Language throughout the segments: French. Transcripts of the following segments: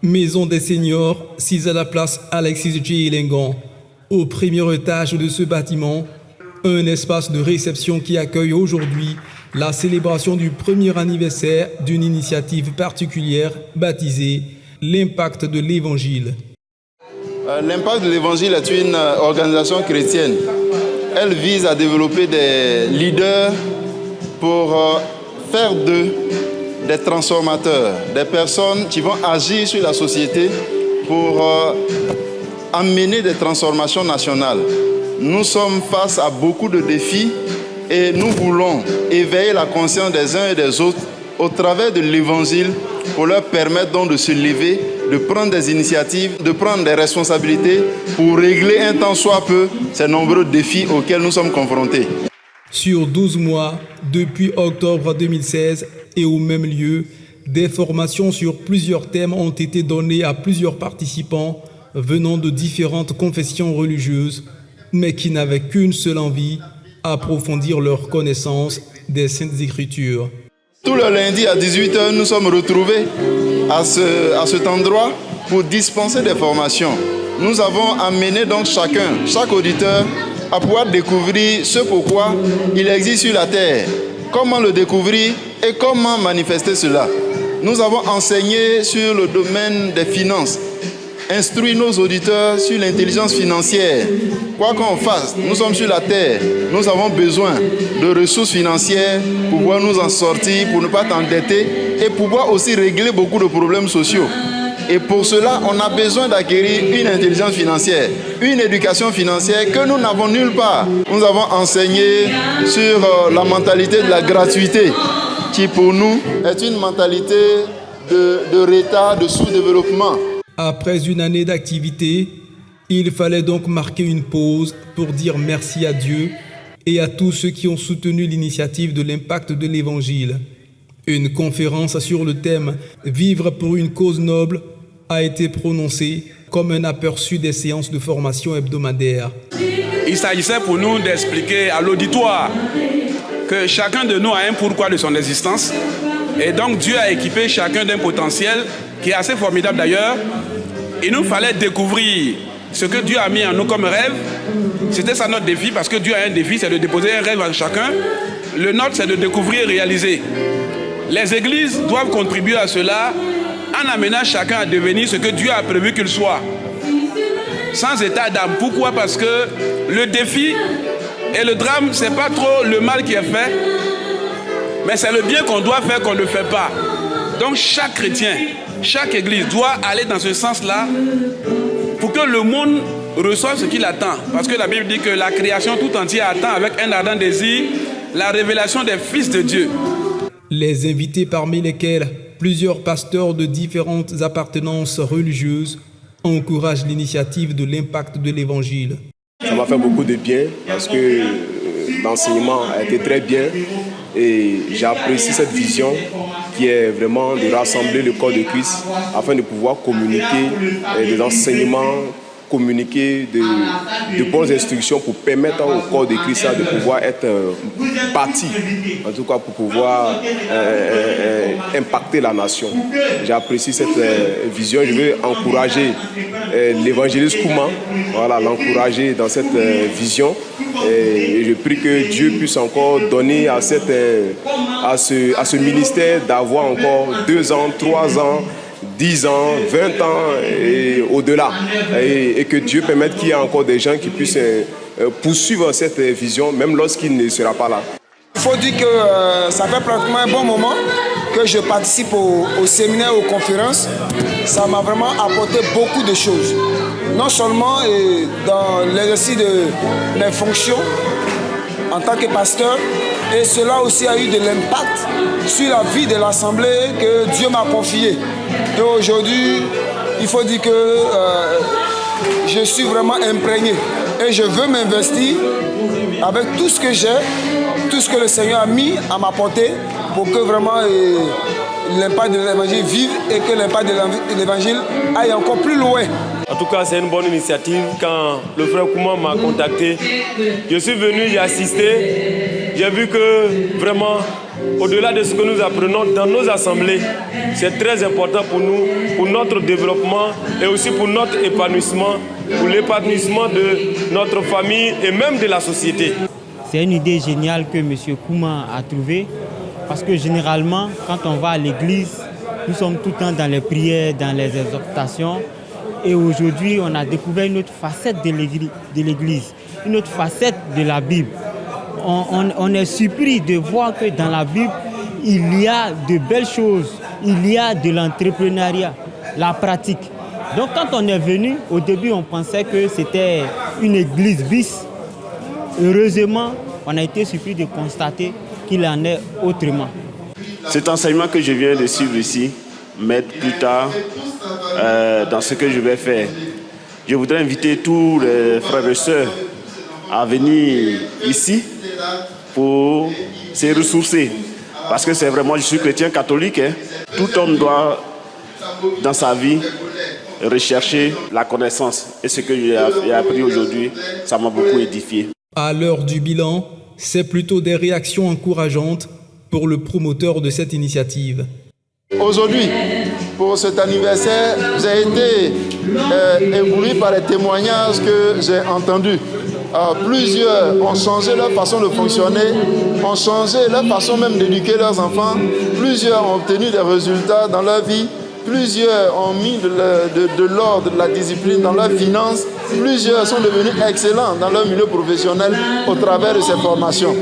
Maison des seniors, 6 à la place Alexis J. Lengon. Au premier étage de ce bâtiment, un espace de réception qui accueille aujourd'hui la célébration du premier anniversaire d'une initiative particulière baptisée l'Impact de l'Évangile. L'Impact de l'Évangile est une organisation chrétienne. Elle vise à développer des leaders pour faire d'eux des transformateurs, des personnes qui vont agir sur la société pour amener des transformations nationales. Nous sommes face à beaucoup de défis et nous voulons éveiller la conscience des uns et des autres au travers de l'Évangile pour leur permettre donc de se lever, de prendre des initiatives, de prendre des responsabilités pour régler un tant soit peu ces nombreux défis auxquels nous sommes confrontés. Sur 12 mois, depuis octobre 2016 et au même lieu, des formations sur plusieurs thèmes ont été données à plusieurs participants venant de différentes confessions religieuses, mais qui n'avaient qu'une seule envie, approfondir leur connaissance des Saintes Écritures. Tout le lundi à 18h, nous sommes retrouvés à cet endroit pour dispenser des formations. Nous avons amené donc chaque auditeur, à pouvoir découvrir ce pourquoi il existe sur la terre, comment le découvrir et comment manifester cela. Nous avons enseigné sur le domaine des finances, instruit nos auditeurs sur l'intelligence financière. Quoi qu'on fasse, nous sommes sur la terre, nous avons besoin de ressources financières pour pouvoir nous en sortir, pour ne pas t'endetter et pouvoir aussi régler beaucoup de problèmes sociaux. Et pour cela, on a besoin d'acquérir une intelligence financière, une éducation financière que nous n'avons nulle part. Nous avons enseigné sur la mentalité de la gratuité, qui pour nous est une mentalité de retard, de sous-développement. Après une année d'activité, il fallait donc marquer une pause pour dire merci à Dieu et à tous ceux qui ont soutenu l'initiative de l'Impact de l'Évangile. Une conférence sur le thème « Vivre pour une cause noble » a été prononcée comme un aperçu des séances de formation hebdomadaires. Il s'agissait pour nous d'expliquer à l'auditoire que chacun de nous a un pourquoi de son existence. Et donc Dieu a équipé chacun d'un potentiel qui est assez formidable d'ailleurs. Il nous fallait découvrir ce que Dieu a mis en nous comme rêve. C'était ça notre défi, parce que Dieu a un défi, c'est de déposer un rêve à chacun. Le nôtre, c'est de découvrir et réaliser. Les églises doivent contribuer à cela en amenant chacun à devenir ce que Dieu a prévu qu'il soit. Sans état d'âme. Pourquoi? Parce que le défi et le drame, c'est pas trop le mal qui est fait, mais c'est le bien qu'on doit faire qu'on ne fait pas. Donc chaque chrétien, chaque église doit aller dans ce sens-là pour que le monde reçoive ce qu'il attend. Parce que la Bible dit que la création tout entière attend avec un ardent désir la révélation des fils de Dieu. Les invités, parmi lesquels plusieurs pasteurs de différentes appartenances religieuses, encouragent l'initiative de l'Impact de l'Évangile. Ça m'a fait beaucoup de bien parce que l'enseignement a été très bien et j'apprécie cette vision qui est vraiment de rassembler le corps de Christ afin de pouvoir communiquer des enseignements, communiquer de bonnes instructions pour permettre au corps de Christ de pouvoir être bâti, en tout cas pour pouvoir impacter la nation. J'apprécie cette vision. Je veux encourager l'évangéliste Kouma, voilà, l'encourager dans cette vision. Et je prie que Dieu puisse encore donner à ce ministère d'avoir encore 2 ans, 3 ans, 10 ans, 20 ans et au-delà. Et que Dieu permette qu'il y ait encore des gens qui puissent poursuivre cette vision, même lorsqu'il ne sera pas là. Il faut dire que ça fait pratiquement un bon moment que je participe au séminaire, aux conférences. Ça m'a vraiment apporté beaucoup de choses. Non seulement dans l'exercice de mes fonctions en tant que pasteur, et cela aussi a eu de l'impact sur la vie de l'Assemblée que Dieu m'a confiée. Et aujourd'hui, il faut dire que je suis vraiment imprégné et je veux m'investir avec tout ce que j'ai, tout ce que le Seigneur a mis à ma portée pour que vraiment l'impact de l'Évangile vive et que l'impact de l'Évangile aille encore plus loin. En tout cas, c'est une bonne initiative. Quand le frère Kouma m'a contacté, je suis venu, j'ai assisté. J'ai vu que vraiment au-delà de ce que nous apprenons dans nos assemblées. C'est très important pour nous, pour notre développement et aussi pour notre épanouissement, pour l'épanouissement de notre famille et même de la société. C'est une idée géniale que M. Kouma a trouvée, parce que généralement, quand on va à l'église, nous sommes tout le temps dans les prières, dans les exhortations. Et aujourd'hui, on a découvert une autre facette de l'église, une autre facette de la Bible. On est surpris de voir que dans la Bible, il y a de belles choses, il y a de l'entrepreneuriat, la pratique. Donc quand on est venu, au début, on pensait que c'était une église bis. Heureusement, on a été surpris de constater qu'il en est autrement. Cet enseignement que je viens de suivre ici m'aide plus tard dans ce que je vais faire. Je voudrais inviter tous les frères et sœurs à venir ici pour se ressourcer. Parce que c'est vraiment, je suis chrétien catholique, hein. Tout homme doit, dans sa vie, rechercher la connaissance. Et ce que j'ai appris aujourd'hui, ça m'a beaucoup édifié. À l'heure du bilan, c'est plutôt des réactions encourageantes pour le promoteur de cette initiative. Aujourd'hui, pour cet anniversaire, j'ai été ébloui par les témoignages que j'ai entendus. Plusieurs ont changé leur façon de fonctionner, ont changé leur façon même d'éduquer leurs enfants. Plusieurs ont obtenu des résultats dans leur vie. Plusieurs ont mis de l'ordre, de la discipline dans leurs finances. Plusieurs sont devenus excellents dans leur milieu professionnel au travers de ces formations.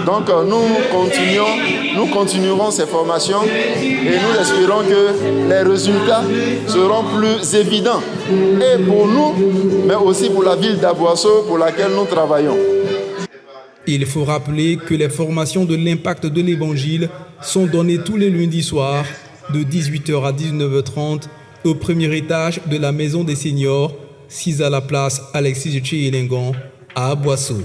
Donc nous continuerons ces formations et nous espérons que les résultats seront plus évidents. Et pour nous, mais aussi pour la ville d'Aboisseau pour laquelle nous travaillons. Il faut rappeler que les formations de l'impact de l'Évangile sont données tous les lundis soirs de 18h à 19h30 au premier étage de la Maison des Seniors, 6 à la place Alexis Tchéléngan à Aboisseau.